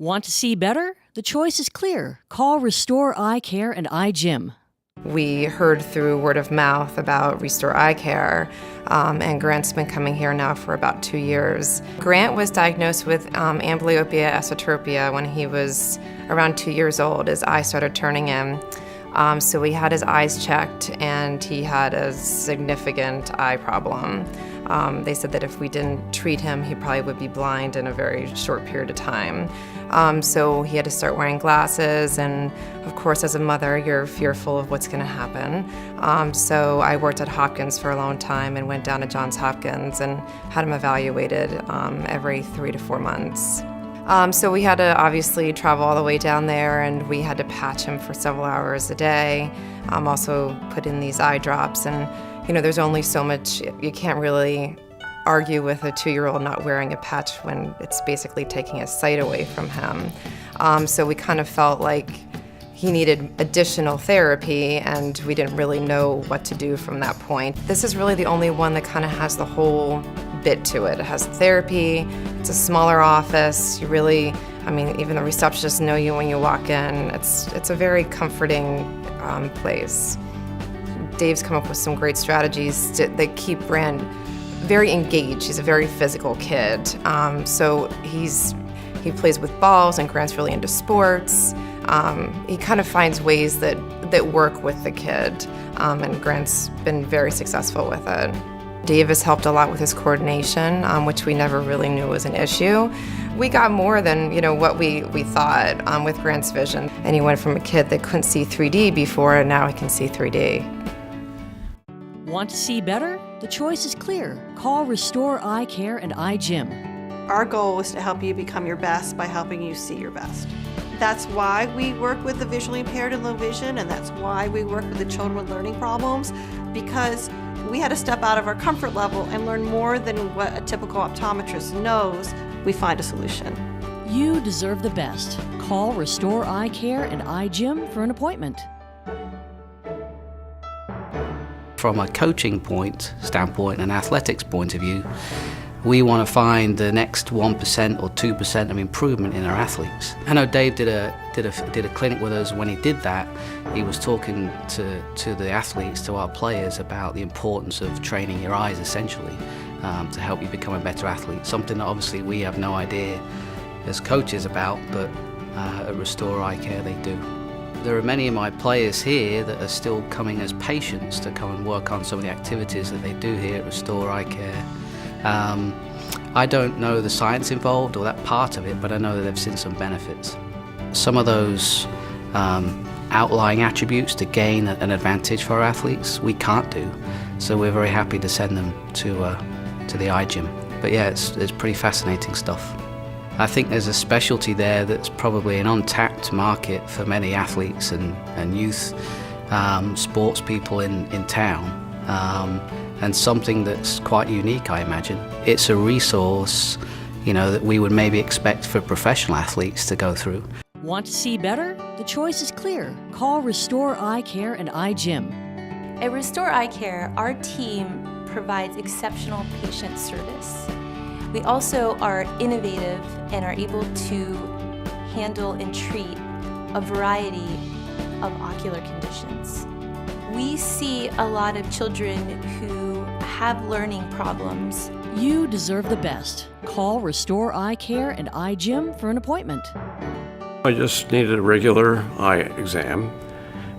Want to see better? The choice is clear. Call Restore Eye Care and Eye Gym. We heard through word of mouth about Restore Eye Care, and Grant's been coming here now for about 2 years. Grant was diagnosed with amblyopia esotropia when he was around 2 years old. His eyes started turning in. So we had his eyes checked, and he had a significant eye problem. They said that if we didn't treat him, he probably would be blind in a very short period of time. So he had to start wearing glasses, and of course, as a mother, you're fearful of what's going to happen. So I worked at Hopkins for a long time and went down to Johns Hopkins and had him evaluated every 3 to 4 months. So we had to obviously travel all the way down there, and we had to patch him for several hours a day. Also put in these eye drops, and there's only so much. You can't really argue with a 2-year-old not wearing a patch when it's basically taking his sight away from him. So we kind of felt like he needed additional therapy, and we didn't really know what to do from that point. This is really the only one that kind of has the whole bit to it. It has therapy, it's a smaller office. You really, even the receptionists know you when you walk in. It's a very comforting place. Dave's come up with some great strategies that keep Brand very engaged. He's a very physical kid. So he plays with balls, and Grant's really into sports. He kind of finds ways that work with the kid, and Grant's been very successful with it. Dave has helped a lot with his coordination, which we never really knew was an issue. We got more than what we thought with Grant's vision. And he went from a kid that couldn't see 3D before, and now he can see 3D. Want to see better? The choice is clear. Call Restore Eye Care and Eye Gym. Our goal is to help you become your best by helping you see your best. That's why we work with the visually impaired and low vision, and that's why we work with the children with learning problems, because we had to step out of our comfort level and learn more than what a typical optometrist knows. We find a solution. You deserve the best. Call Restore Eye Care and Eye Gym for an appointment. From a coaching standpoint, an athletics point of view, we want to find the next 1% or 2% of improvement in our athletes. I know Dave did a clinic with us. When he did that, he was talking to the athletes, to our players, about the importance of training your eyes, essentially, to help you become a better athlete. Something that obviously we have no idea as coaches about, but at Restore Eye Care they do. There are many of my players here that are still coming as patients to come and work on some of the activities that they do here at Restore Eye Care. I don't know the science involved or that part of it, but I know that they've seen some benefits. Some of those outlying attributes to gain an advantage for our athletes, we can't do. So we're very happy to send them to the eye gym. But yeah, it's pretty fascinating stuff. I think there's a specialty there that's probably an untapped market for many athletes and youth sports people in town, and something that's quite unique, I imagine. It's a resource, that we would maybe expect for professional athletes to go through. Want to see better? The choice is clear. Call Restore Eye Care and Eye Gym. At Restore Eye Care, our team provides exceptional patient service. We also are innovative and are able to handle and treat a variety of ocular conditions. We see a lot of children who have learning problems. You deserve the best. Call Restore Eye Care and Eye Gym for an appointment. I just needed a regular eye exam,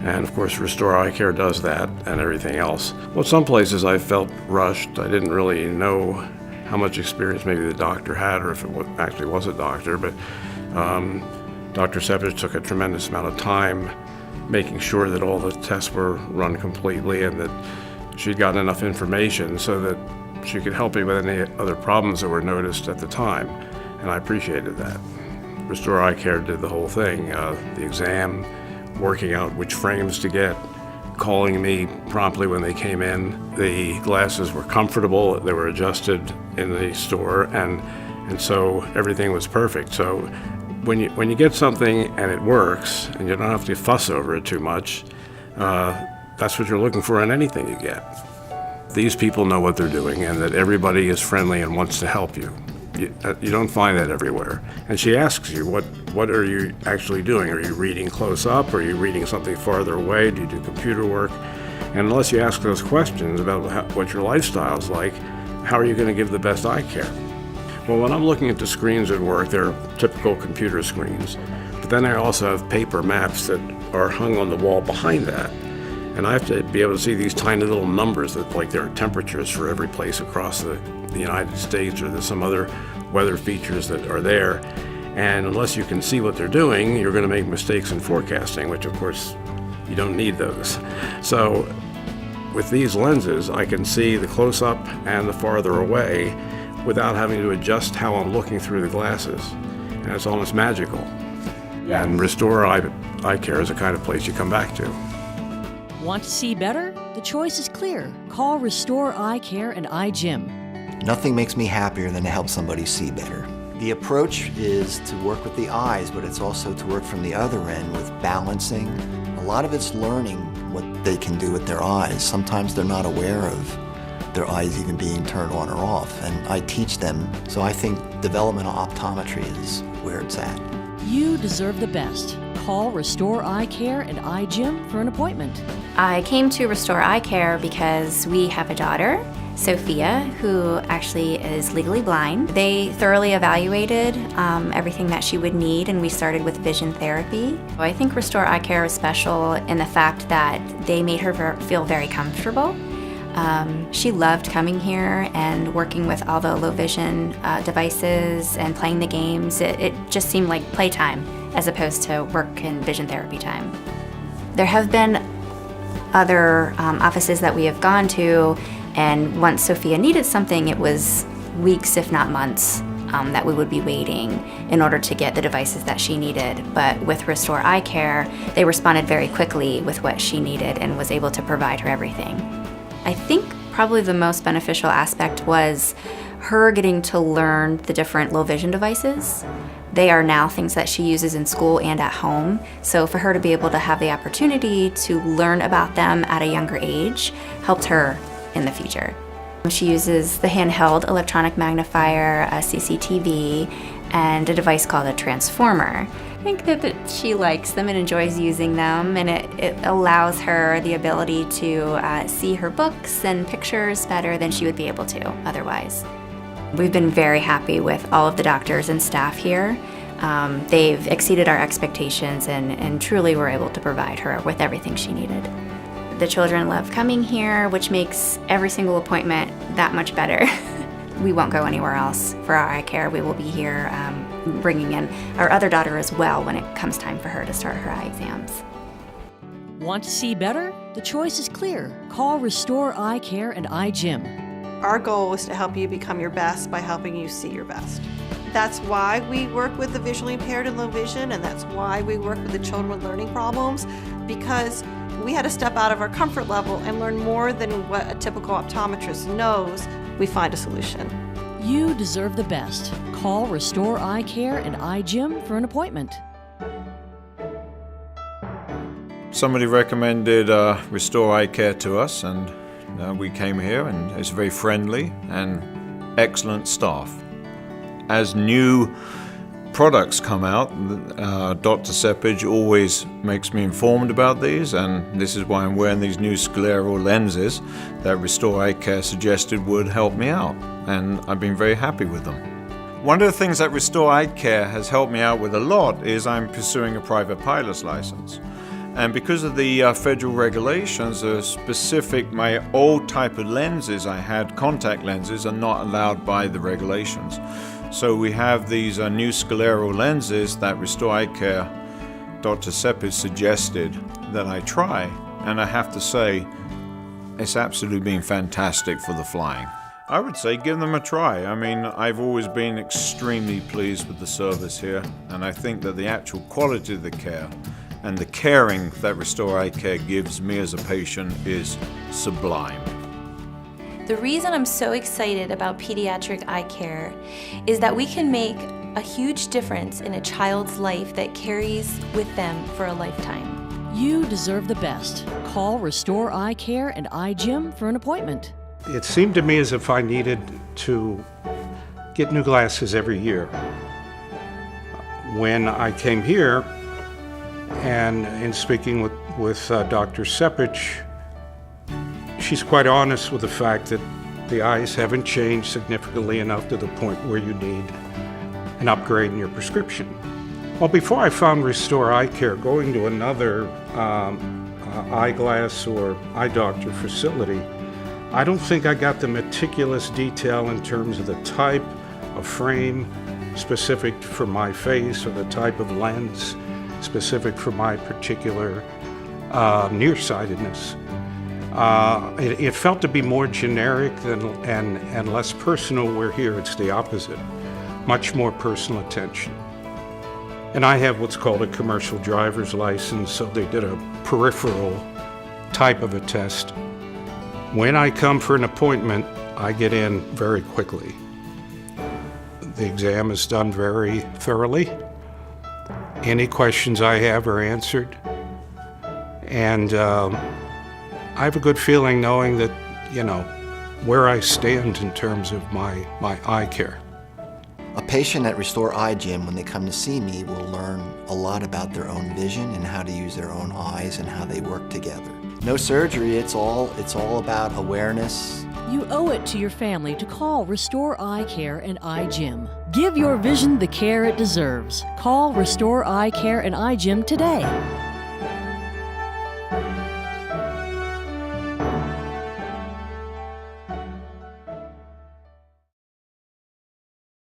and of course Restore Eye Care does that and everything else. Well, some places I felt rushed. I didn't really know how much experience maybe the doctor had, or if it actually was a doctor, but Dr. Sepich took a tremendous amount of time making sure that all the tests were run completely and that she'd gotten enough information so that she could help me with any other problems that were noticed at the time, and I appreciated that. Restore Eye Care did the whole thing, the exam, working out which frames to get, calling me promptly when they came in. The glasses were comfortable, they were adjusted in the store, and so everything was perfect. So when you get something and it works and you don't have to fuss over it too much, that's what you're looking for in anything you get. These people know what they're doing, and that everybody is friendly and wants to help you. You don't find that everywhere. And she asks you, what are you actually doing? Are you reading close up? Are you reading something farther away? Do you do computer work? And unless you ask those questions about what your lifestyle is like, how are you going to give the best eye care? Well, when I'm looking at the screens at work, they're typical computer screens. But then I also have paper maps that are hung on the wall behind that. And I have to be able to see these tiny little numbers that, like, there are temperatures for every place across the United States, or there's some other weather features that are there. And unless you can see what they're doing, you're going to make mistakes in forecasting, which of course you don't need those. So with these lenses, I can see the close-up and the farther away without having to adjust how I'm looking through the glasses. And it's almost magical. And Restore Eye Care is the kind of place you come back to. Want to see better? The choice is clear. Call Restore Eye Care and iGym. Nothing makes me happier than to help somebody see better. The approach is to work with the eyes, but it's also to work from the other end with balancing. A lot of it's learning what they can do with their eyes. Sometimes they're not aware of their eyes even being turned on or off, and I teach them. So I think developmental optometry is where it's at. You deserve the best. Call Restore Eye Care and iGym for an appointment. I came to Restore Eye Care because we have a daughter, Sophia, who actually is legally blind. They thoroughly evaluated everything that she would need, and we started with vision therapy. I think Restore Eye Care is special in the fact that they made her feel very comfortable. She loved coming here and working with all the low vision devices and playing the games. It just seemed like playtime as opposed to work and vision therapy time. There have been other offices that we have gone to, and once Sophia needed something, it was weeks, if not months, that we would be waiting in order to get the devices that she needed. But with Restore Eye Care, they responded very quickly with what she needed and was able to provide her everything. I think probably the most beneficial aspect was her getting to learn the different low vision devices. They are now things that she uses in school and at home. So for her to be able to have the opportunity to learn about them at a younger age helped her in the future. She uses the handheld electronic magnifier, a CCTV, and a device called a transformer. I think that she likes them and enjoys using them, and it allows her the ability to see her books and pictures better than she would be able to otherwise. We've been very happy with all of the doctors and staff here. They've exceeded our expectations and truly were able to provide her with everything she needed. The children love coming here, which makes every single appointment that much better. We won't go anywhere else for our eye care. We will be here bringing in our other daughter as well when it comes time for her to start her eye exams. Want to see better? The choice is clear. Call Restore Eye Care and iGym. Our goal is to help you become your best by helping you see your best. That's why we work with the visually impaired and low vision, and that's why we work with the children with learning problems, because we had to step out of our comfort level and learn more than what a typical optometrist knows. We find a solution. You deserve the best. Call Restore Eye Care and iGym for an appointment. Somebody recommended Restore Eye Care to us, and we came here, and it's very friendly and excellent staff. As new products come out, Dr. Seppage always makes me informed about these, and this is why I'm wearing these new scleral lenses that Restore Eye Care suggested would help me out, and I've been very happy with them. One of the things that Restore Eye Care has helped me out with a lot is I'm pursuing a private pilot's license. And because of the federal regulations, my old type of lenses I had, contact lenses, are not allowed by the regulations. So we have these new scleral lenses that Restore Eye Care, Dr. Seppage suggested that I try. And I have to say, it's absolutely been fantastic for the flying. I would say give them a try. I mean, I've always been extremely pleased with the service here, and I think that the actual quality of the care and the caring that Restore Eye Care gives me as a patient is sublime. The reason I'm so excited about pediatric eye care is that we can make a huge difference in a child's life that carries with them for a lifetime. You deserve the best. Call Restore Eye Care and iGym for an appointment. It seemed to me as if I needed to get new glasses every year. When I came here, and in speaking with Dr. Sepich, she's quite honest with the fact that the eyes haven't changed significantly enough to the point where you need an upgrade in your prescription. Well, before I found Restore Eye Care, going to another eyeglass or eye doctor facility, I don't think I got the meticulous detail in terms of the type of frame specific for my face or the type of lens specific for my particular nearsightedness. It felt to be more generic and less personal, where here it's the opposite. Much more personal attention. And I have what's called a commercial driver's license, so they did a peripheral type of a test. When I come for an appointment, I get in very quickly. The exam is done very thoroughly. Any questions I have are answered. And I have a good feeling knowing that, where I stand in terms of my eye care. A patient at Restore Eye Gym, when they come to see me, will learn a lot about their own vision and how to use their own eyes and how they work together. No surgery, it's all about awareness. You owe it to your family to call Restore Eye Care and Eye Gym. Give your vision the care it deserves. Call Restore Eye Care and Eye Gym today.